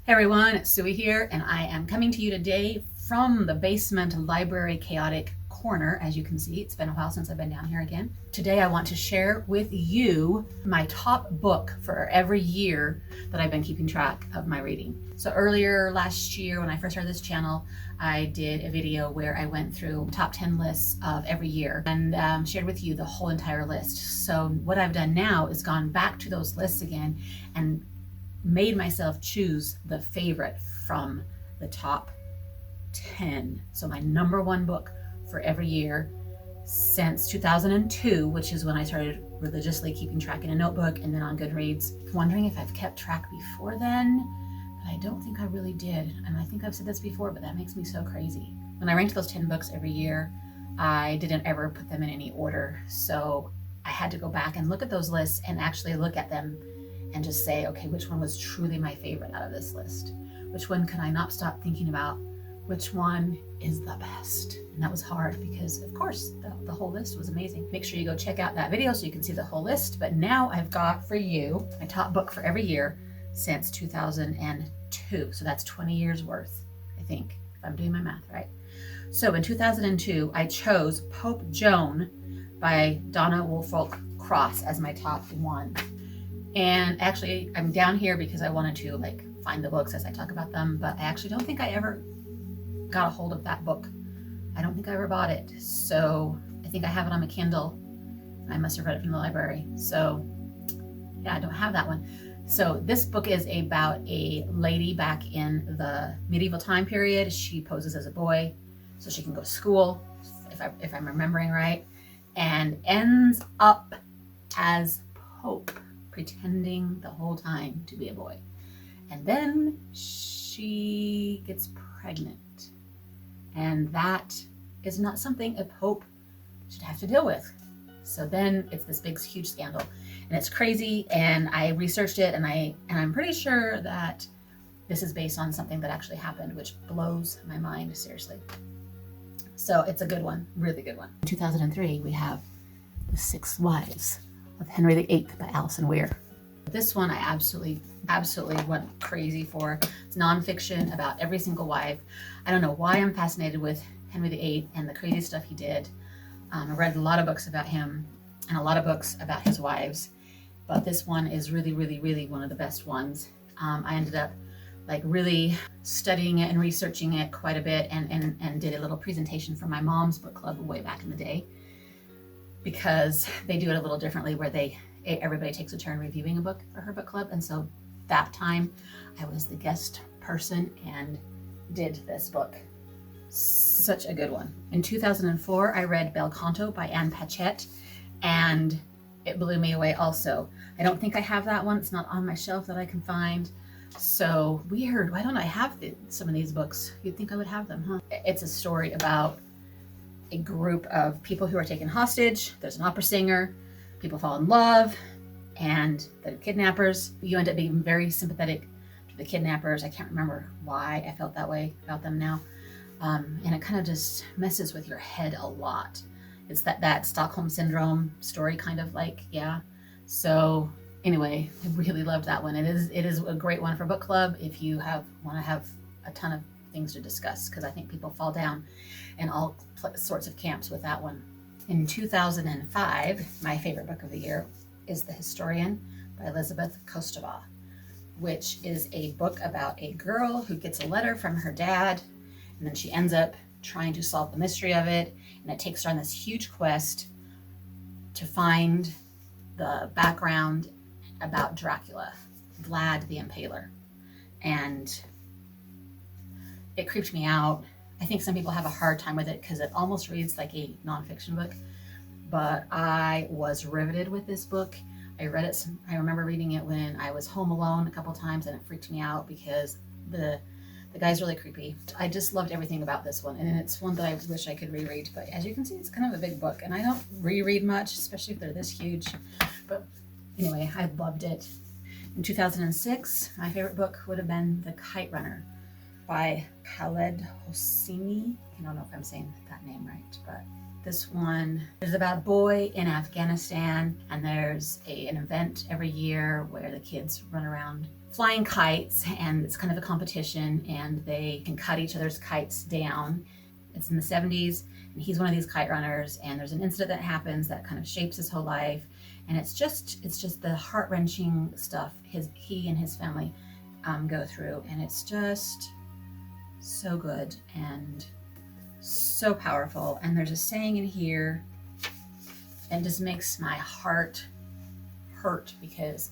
Hey everyone, it's Suey here, and I am coming to you today from the basement library chaotic corner. As you can see, it's been a while since I've been down here again. Today I want to share with you my top book for every year that I've been keeping track of my reading. So earlier last year, when I first started this channel, I did a video where I went through top 10 lists of every year and shared with you the whole entire list. So what I've done now is gone back to those lists again and made myself choose the favorite from the top 10. So my number one book for every year since 2002, which is when I started religiously keeping track in a notebook and then on Goodreads. Wondering if I've kept track before then, but I don't think I really did. And I think I've said this before, but that makes me so crazy. When I ranked those 10 books every year, I didn't ever put them in any order. So I had to go back and look at those lists and actually look at them and just say, okay, which one was truly my favorite out of this list? Which one could I not stop thinking about? Which one is the best? And that was hard because, of course, the whole list was amazing. Make sure you go check out that video so you can see the whole list. But now I've got for you my top book for every year since 2002. So that's 20 years worth, I think, if I'm doing my math right. So in 2002, I chose Pope Joan by Donna Woolfolk Cross as my top one. And actually, I'm down here because I wanted to find the books as I talk about them, but I actually don't think I ever got a hold of that book. I don't think I ever bought it. So I think I have it on my Kindle. I must have read it from the library. So yeah, I don't have that one. So this book is about a lady back in the medieval time period. She poses as a boy so she can go to school, if I'm remembering right, and ends up as Pope, pretending the whole time to be a boy. And then she gets pregnant. And that is not something a pope should have to deal with. So then it's this big, huge scandal. And it's crazy. And I researched it, and I'm pretty sure that this is based on something that actually happened, which blows my mind, seriously. So it's a good one, really good one. In 2003, we have The Six Wives of Henry VIII by Alison Weir. This one I absolutely went crazy for. It's nonfiction about every single wife. I don't know why I'm fascinated with Henry VIII and the crazy stuff he did. I read a lot of books about him and a lot of books about his wives, but this one is really, really, really one of the best ones. I ended up really studying it and researching it quite a bit and did a little presentation for my mom's book club way back in the day, because they do it a little differently where everybody takes a turn reviewing a book for her book club. And so that time I was the guest person and did this book. Such a good one. In 2004, I read Bel Canto by Anne Patchett, and it blew me away also. I don't think I have that one. It's not on my shelf that I can find. So weird. Why don't I have some of these books? You'd think I would have them, huh? It's a story about a group of people who are taken hostage. There's an opera singer. People fall in love, and the kidnappers. You end up being very sympathetic to the kidnappers. I can't remember why I felt that way about them now. And it kind of just messes with your head a lot. It's that Stockholm Syndrome story, kind of yeah. So anyway, I really loved that one. It is a great one for book club if you want to have a ton of things to discuss, because I think people fall down in all sorts of camps with that one. In 2005, my favorite book of the year is The Historian by Elizabeth Kostova, which is a book about a girl who gets a letter from her dad, and then she ends up trying to solve the mystery of it, and it takes her on this huge quest to find the background about Dracula, Vlad the Impaler. And it creeped me out. I think some people have a hard time with it because it almost reads like a nonfiction book, but I was riveted with this book. I remember reading it when I was home alone a couple times, and it freaked me out because the guy's really creepy. I just loved everything about this one, and it's one that I wish I could reread, but as you can see, it's kind of a big book, and I don't reread much, especially if they're this huge. But anyway, I loved it. In 2006, my favorite book would have been The Kite Runner by Khaled Hosseini. I don't know if I'm saying that name right, but this one is about a boy in Afghanistan, and there's an event every year where the kids run around flying kites, and it's kind of a competition, and they can cut each other's kites down. It's in the 70s, and he's one of these kite runners, and there's an incident that happens that kind of shapes his whole life, and it's just the heart-wrenching stuff he and his family go through, and it's just so good and so powerful. And there's a saying in here and just makes my heart hurt because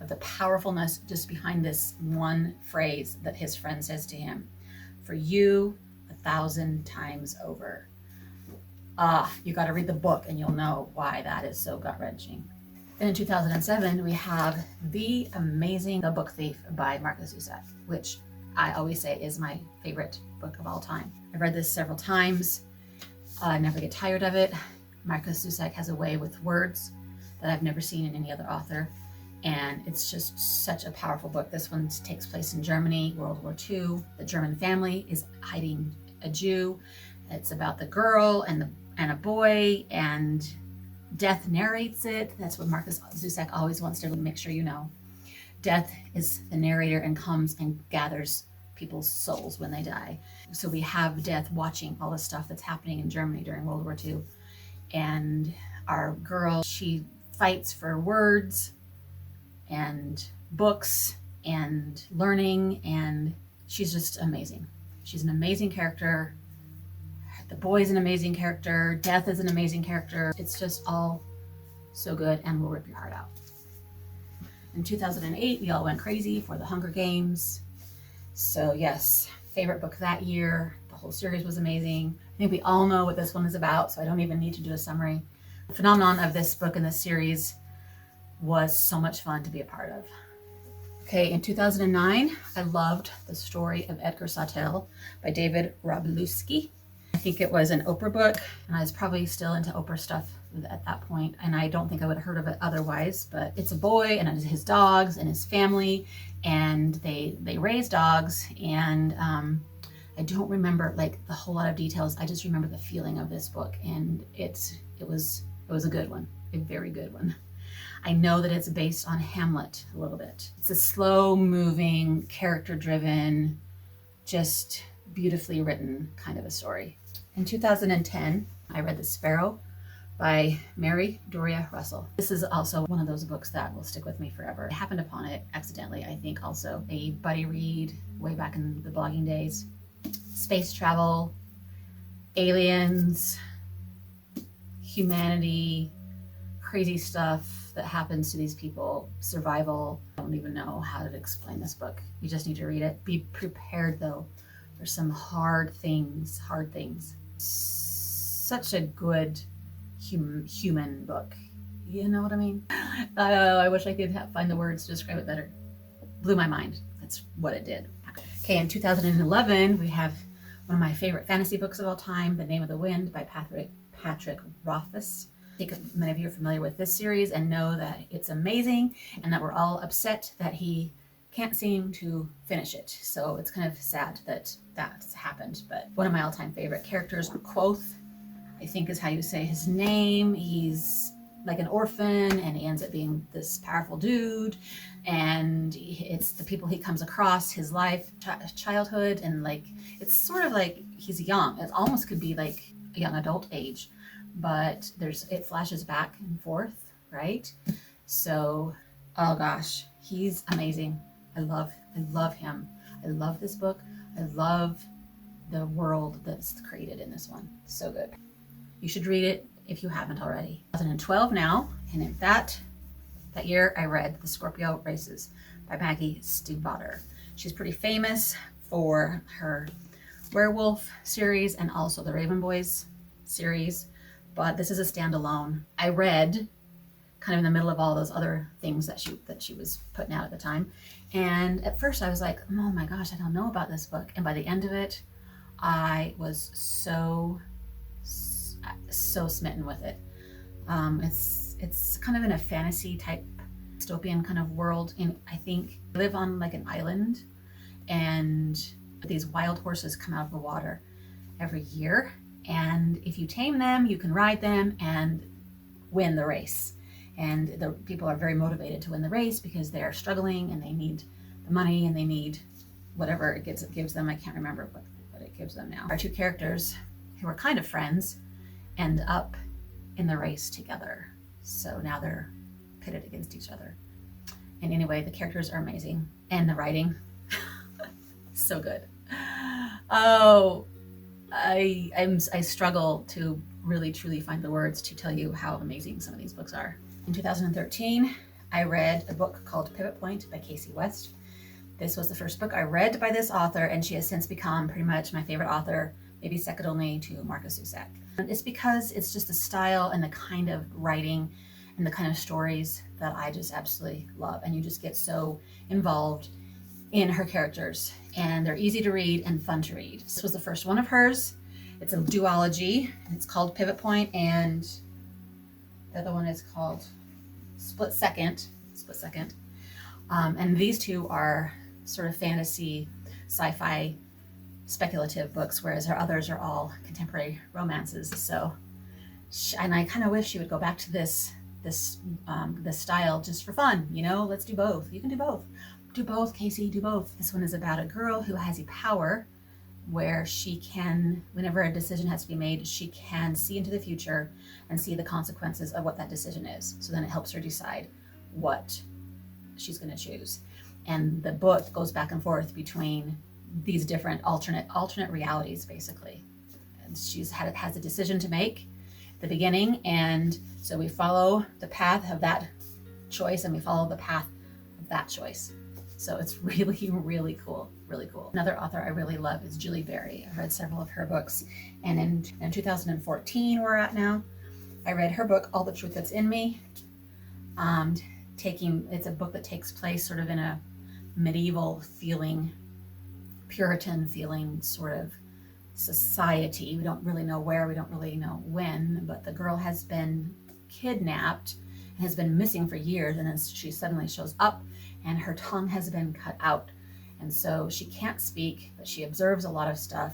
of the powerfulness just behind this one phrase that his friend says to him: "For you, 1,000 times over." You got to read the book and you'll know why that is so gut-wrenching. Then in 2007, we have The Book Thief by Marcus Zusak, which I always say is my favorite book of all time. I've read this several times. I never get tired of it. Marcus Zusak has a way with words that I've never seen in any other author, and it's just such a powerful book. This one takes place in Germany, World War II. The German family is hiding a Jew. It's about the girl and a boy, and Death narrates it. That's what Marcus Zusak always wants to make sure you know. Death is the narrator and comes and gathers people's souls when they die. So we have Death watching all the stuff that's happening in Germany during World War II. And our girl, she fights for words and books and learning, and she's just amazing. She's an amazing character. The boy's an amazing character. Death is an amazing character. It's just all so good and will rip your heart out. In 2008, we all went crazy for the Hunger Games. So yes, favorite book that year. The whole series was amazing. I think we all know what this one is about, so I don't even need to do a summary. The phenomenon of this book and this series was so much fun to be a part of. Okay, in 2009, I loved The Story of Edgar Sawtelle by David Wroblewski. I think it was an Oprah book, and I was probably still into Oprah stuff at that point, and I don't think I would have heard of it otherwise. But it's a boy and his dogs and his family, and they raise dogs, and I don't remember like the whole lot of details. I just remember the feeling of this book, and it was a good one, a very good one. I know that it's based on Hamlet a little bit. It's a slow-moving, character-driven, just beautifully written kind of a story. In 2010, I read The Sparrow by Mary Doria Russell. This is also one of those books that will stick with me forever. I happened upon it accidentally, I think also a buddy read way back in the blogging days. Space travel, aliens, humanity, crazy stuff that happens to these people, survival. I don't even know how to explain this book. You just need to read it. Be prepared though for some hard things. Such a good human book. You know what I mean? I wish I could find the words to describe it better. Blew my mind. That's what it did. Okay, in 2011, we have one of my favorite fantasy books of all time, The Name of the Wind by Patrick Rothfuss. I think many of you are familiar with this series and know that it's amazing, and that we're all upset that he can't seem to finish it. So it's kind of sad that that's happened. But one of my all-time favorite characters, Quoth, I think is how you say his name. He's like an orphan, and he ends up being this powerful dude, and it's the people he comes across, his life, childhood, and like it's sort of like he's young. It almost could be like a young adult age, but it flashes back and forth, right? So, oh gosh, he's amazing. I love him. I love this book. I love the world that's created in this one. So good. You should read it if you haven't already. 2012 now, and in that year I read The Scorpio Races by Maggie Stiefvater. She's pretty famous for her werewolf series and also the Raven Boys series, but this is a standalone. I read kind of in the middle of all those other things that she was putting out at the time, and at first I was like, oh my gosh, I don't know about this book, and by the end of it I was so smitten with it. It's kind of in a fantasy type dystopian kind of world, and I think they live on like an island, and these wild horses come out of the water every year, and if you tame them you can ride them and win the race. And the people are very motivated to win the race because they are struggling and they need the money and they need whatever it gives them. I can't remember what it gives them now. Our two characters who are kind of friends end up in the race together. So now they're pitted against each other. And anyway, the characters are amazing. And the writing, so good. Oh, I struggle to really truly find the words to tell you how amazing some of these books are. In 2013, I read a book called Pivot Point by Casey West. This was the first book I read by this author, and she has since become pretty much my favorite author, maybe second only to Marcus Zusak. And it's because it's just the style and the kind of writing and the kind of stories that I just absolutely love. And you just get so involved in her characters, and they're easy to read and fun to read. This was the first one of hers. It's a duology. It's called Pivot Point, and the other one is called Split Second. And these two are sort of fantasy, sci-fi, speculative books, whereas her others are all contemporary romances. So, and I kind of wish she would go back to this style just for fun. You know, let's do both. You can do both. Do both, Casey, do both. This one is about a girl who has a power where she can, whenever a decision has to be made, she can see into the future and see the consequences of what that decision is. So then it helps her decide what she's going to choose. And the book goes back and forth between these different alternate realities, basically. And has a decision to make at the beginning, and so we follow the path of that choice, and we follow the path of that choice. So it's really, really cool, really cool. Another author I really love is Julie Berry. I've read several of her books, and in 2014, we're at now, I read her book, All the Truth That's in Me. It's a book that takes place sort of in a medieval feeling, Puritan feeling sort of society. We don't really know where, we don't really know when, but the girl has been kidnapped and has been missing for years, and then she suddenly shows up and her tongue has been cut out, and so she can't speak, but she observes a lot of stuff,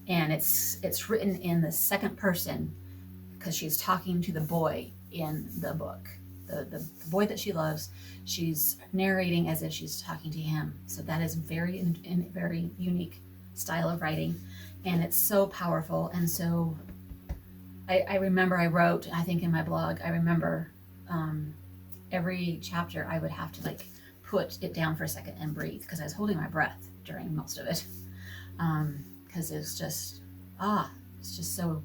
and it's written in the second person because she's talking to the boy in the book. The boy that she loves, she's narrating as if she's talking to him. So that is very unique style of writing, and it's so powerful. And so I remember I wrote, I think in my blog, I remember every chapter I would have to like put it down for a second and breathe, because I was holding my breath during most of it, because it's just so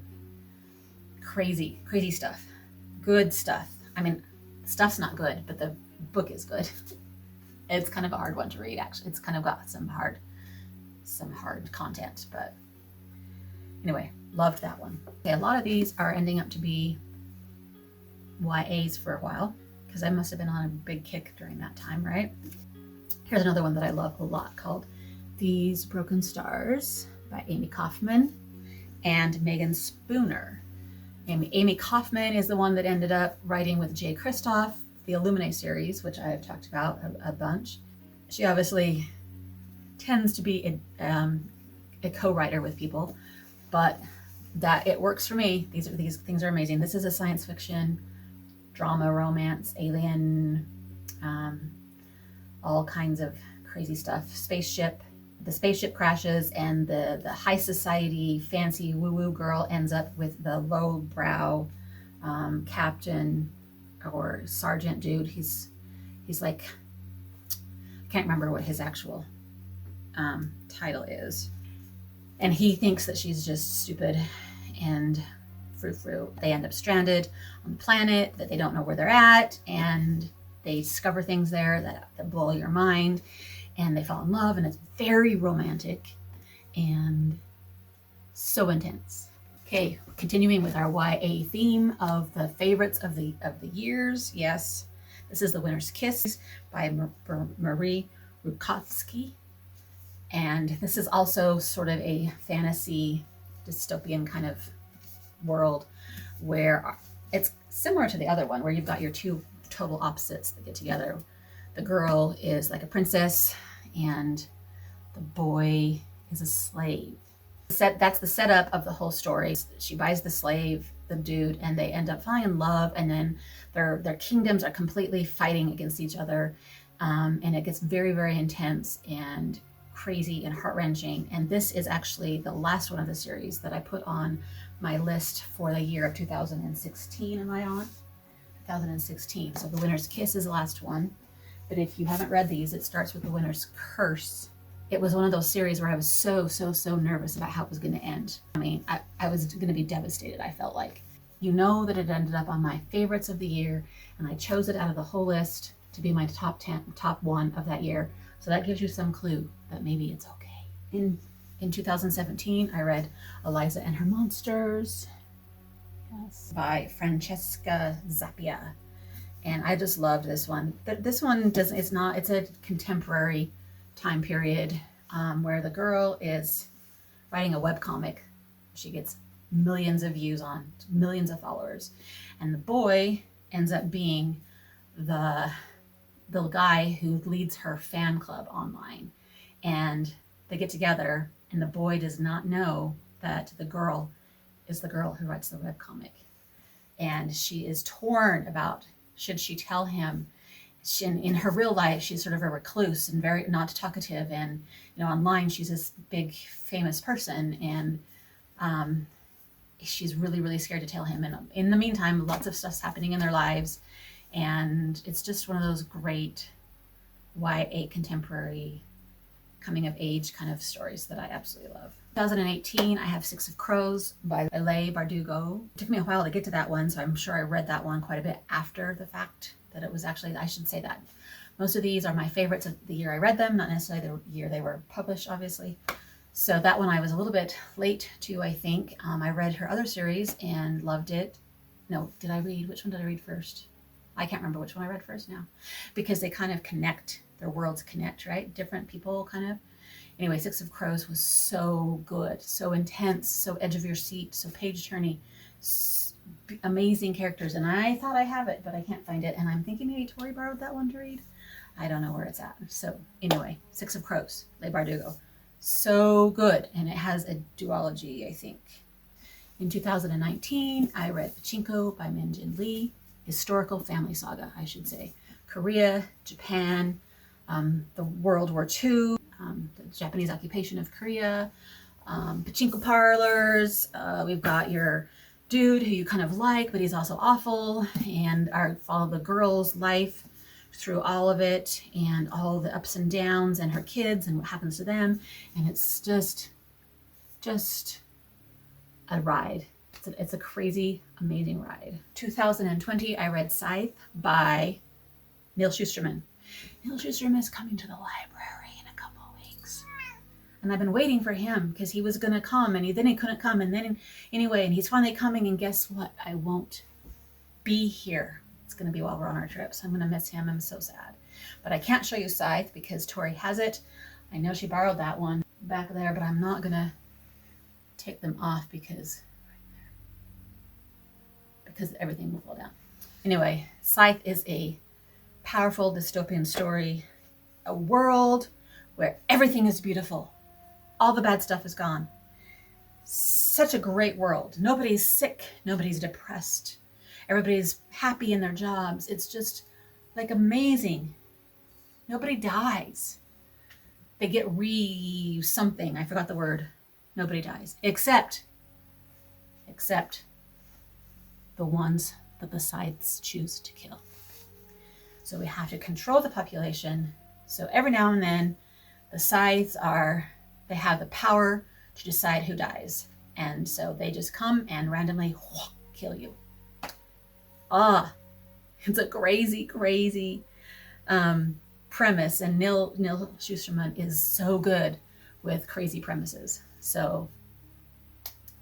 crazy stuff, good stuff. I mean, stuff's not good, but the book is good. It's kind of a hard one to read, actually. It's kind of got some hard content, but anyway, loved that one. Okay, a lot of these are ending up to be YAs for a while, because I must have been on a big kick during that time, right? Here's another one that I love a lot called These Broken Stars by Amy Kaufman and Megan Spooner. Amy Kaufman is the one that ended up writing with Jay Kristoff, the Illuminate series, which I have talked about a bunch. She obviously tends to be a co-writer with people, but that it works for me. These things are amazing. This is a science fiction, drama, romance, alien, all kinds of crazy stuff. The spaceship crashes, and the high society fancy woo-woo girl ends up with the lowbrow captain or sergeant dude. He's like, I can't remember what his actual title is, and he thinks that she's just stupid and frou-frou. They end up stranded on the planet that they don't know where they're at, and they discover things there that blow your mind, and they fall in love, and it's very romantic and so intense. Okay, continuing with our YA theme of the favorites of the years. Yes, this is The Winter's Kiss by Marie Rutkowski, and this is also sort of a fantasy dystopian kind of world where it's similar to the other one, where you've got your two total opposites that get together. The girl is like a princess and the boy is a slave. That's the setup of the whole story. She buys the slave, the dude, and they end up falling in love, and then their kingdoms are completely fighting against each other. and it gets very, very intense and crazy and heart-wrenching. And this is actually the last one of the series that I put on my list for the year of 2016. Am I on? 2016. So The Winter's Kiss is the last one. But if you haven't read these, it starts with The Winter's Curse. It was one of those series where I was so nervous about how it was going to end. I mean, I was going to be devastated, I felt like. You know that it ended up on my favorites of the year, and I chose it out of the whole list to be my top 1 of that year. So that gives you some clue that maybe it's okay. In 2017, I read Eliza and Her Monsters, yes, by Francesca Zappia. And I just loved this one. This one doesn't, it's a contemporary time period where the girl is writing a webcomic. She gets millions of views on, millions of followers. And the boy ends up being the guy who leads her fan club online. And they get together, and the boy does not know that the girl is the girl who writes the webcomic. And she is torn about, should she tell him? In her real life, she's sort of a recluse and very not talkative. And, online, she's this big famous person. And she's really scared to tell him. And in the meantime, lots of stuff's happening in their lives. And it's just one of those great YA contemporary coming of age kind of stories that I absolutely love. 2018, I have Six of Crows by Leigh Bardugo. It took me a while to get to that one, so I'm sure I read that one quite a bit after the fact that it was actually, I should say that. Most of these are my favorites of the year I read them, not necessarily the year they were published, obviously. So that one I was a little bit late to, I think. I read her other series and loved it. No, which one did I read first? I can't remember which one I read first now, because they kind of connect, their worlds connect, right? Different people kind of. Anyway, Six of Crows was so good, so intense, so edge of your seat, so page-turning, amazing characters. And I thought I have it, but I can't find it. And I'm thinking maybe Tori borrowed that one to read. I don't know where it's at. So anyway, Six of Crows, Leigh Bardugo. So good. And it has a duology, I think. In 2019, I read Pinko by Min Jin Lee. Historical family saga, I should say. Korea, Japan, the World War II, the Japanese occupation of Korea, pachinko parlors. We've got your dude who you kind of like, but he's also awful, and follow the girl's life through all of it and all the ups and downs and her kids and what happens to them. And it's just a ride. It's a crazy, amazing ride. 2020, I read Scythe by Neil Shusterman. Neil Shusterman is coming to the library in a couple of weeks. And I've been waiting for him because he was going to come, and then he couldn't come. And then anyway, and he's finally coming, and guess what? I won't be here. It's going to be while we're on our trip, so I'm going to miss him. I'm so sad. But I can't show you Scythe because Tori has it. I know she borrowed that one back there, but I'm not going to take them off because everything will fall down. Anyway, Scythe is a powerful dystopian story, a world where everything is beautiful. All the bad stuff is gone. Such a great world. Nobody's sick. Nobody's depressed. Everybody's happy in their jobs. It's just like amazing. Nobody dies. They get something. I forgot the word. Nobody dies. Except the ones that the Scythes choose to kill. So we have to control the population. So every now and then, the Scythes they have the power to decide who dies. And so they just come and randomly kill you. It's a crazy premise. And Neil Shusterman is so good with crazy premises. So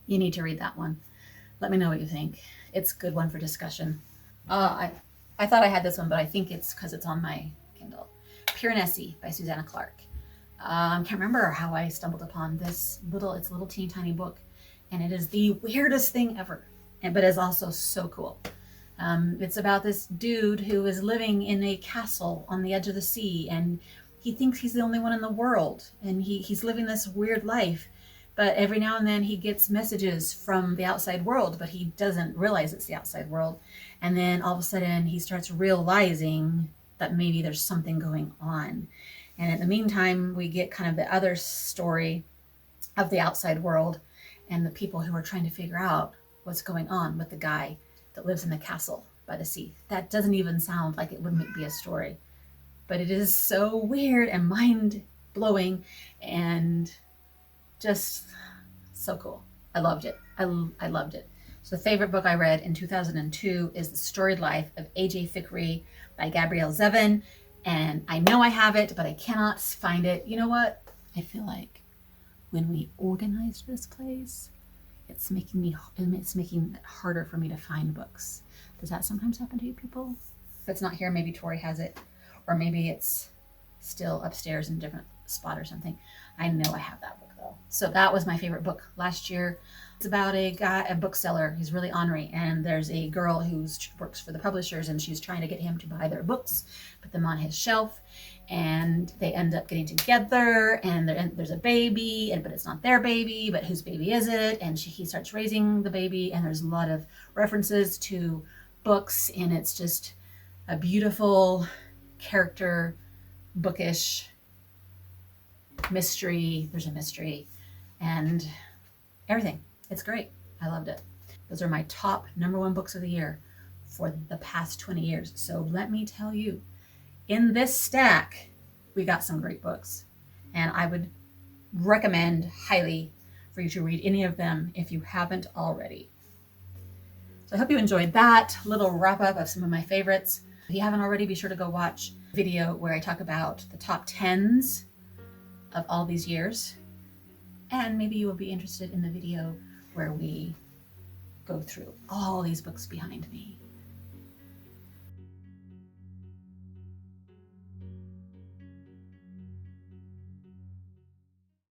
you need to read that one. Let me know what you think. It's a good one for discussion. I thought I had this one, but I think it's because it's on my Kindle. Pure Nessie by Susanna Clark. Can't remember how I stumbled upon this little teeny tiny book, and it is the weirdest thing ever, but it's also so cool. It's about this dude who is living in a castle on the edge of the sea, and he thinks he's the only one in the world, and he's living this weird life. But every now and then he gets messages from the outside world, but he doesn't realize it's the outside world. And then all of a sudden he starts realizing that maybe there's something going on. And in the meantime, we get kind of the other story of the outside world and the people who are trying to figure out what's going on with the guy that lives in the castle by the sea. That doesn't even sound like it wouldn't be a story, but it is so weird and mind blowing and just so cool. I loved it. I loved it. So the favorite book I read in 2002 is The Storied Life of A.J. Fikri by Gabrielle Zan. And I know I have it, but I cannot find it. You know what? I feel like when we organized this place, it's making it harder for me to find books. Does that sometimes happen to you people? If it's not here, maybe Tori has it, or maybe it's still upstairs in a different spot or something. I know I have that book though. So that was my favorite book last year. It's about a guy, a bookseller. He's really ornery, and there's a girl who works for the publishers, and she's trying to get him to buy their books, put them on his shelf, and they end up getting together, and there's a baby, but it's not their baby, but whose baby is it? And he starts raising the baby, and there's a lot of references to books, and it's just a beautiful character, bookish mystery. There's a mystery and everything. It's great. I loved it. Those are my top #1 books of the year for the past 20 years. So let me tell you, in this stack, we got some great books, and I would recommend highly for you to read any of them if you haven't already. So I hope you enjoyed that little wrap up of some of my favorites. If you haven't already, be sure to go watch a video where I talk about the top 10s of all these years. And maybe you will be interested in the video where we go through all these books behind me.